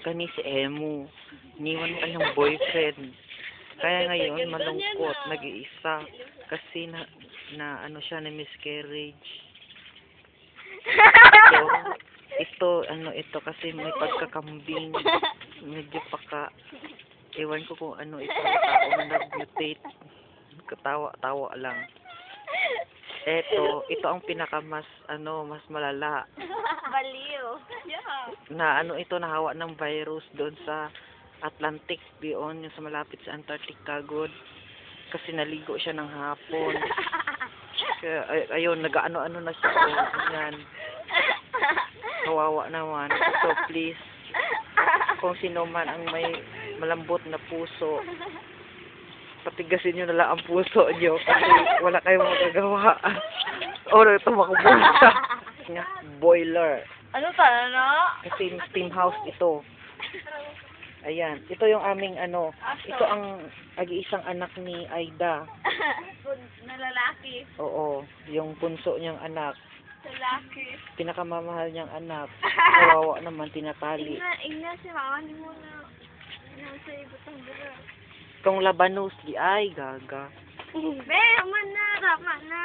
Kani si Emu. Niwan mo kanyang boyfriend. Kaya ngayon, malungkot, nag-iisa. Kasi na ano siya, na miscarriage. Ito kasi may pagkakambing. Medyo paka. Ewan ko kung ano ito, tao na nag-mutate. Katawa-tawa lang. Ito ang pinakamas, mas malala. Baliw. Na ito, nahawa ng virus doon sa Atlantic, doon, yung sa malapit sa Antarctica, good. Kasi naligo siya ng hapon. Kaya, ayun, nag-ano-ano na siya. Yan. Kawawa naman. So, please, kung sino man ang may malambot na puso, patigasin nyo na lang ang puso nyo kasi wala kayong magagawa. Ito makubulsa. Boiler. Ano na? Kasi steam house ito. Ayan. Ito yung aming ito ang ag-iisang anak ni Aida. Na lalaki. Oo. Yung punso niyang anak. Lalaki. Pinakamamahal niyang anak. Kawawa naman, tinatali. Ina, si mama ni mo na nasa ibutang dira. Kung labanos, di ay, gaga. Be, man na, tama na.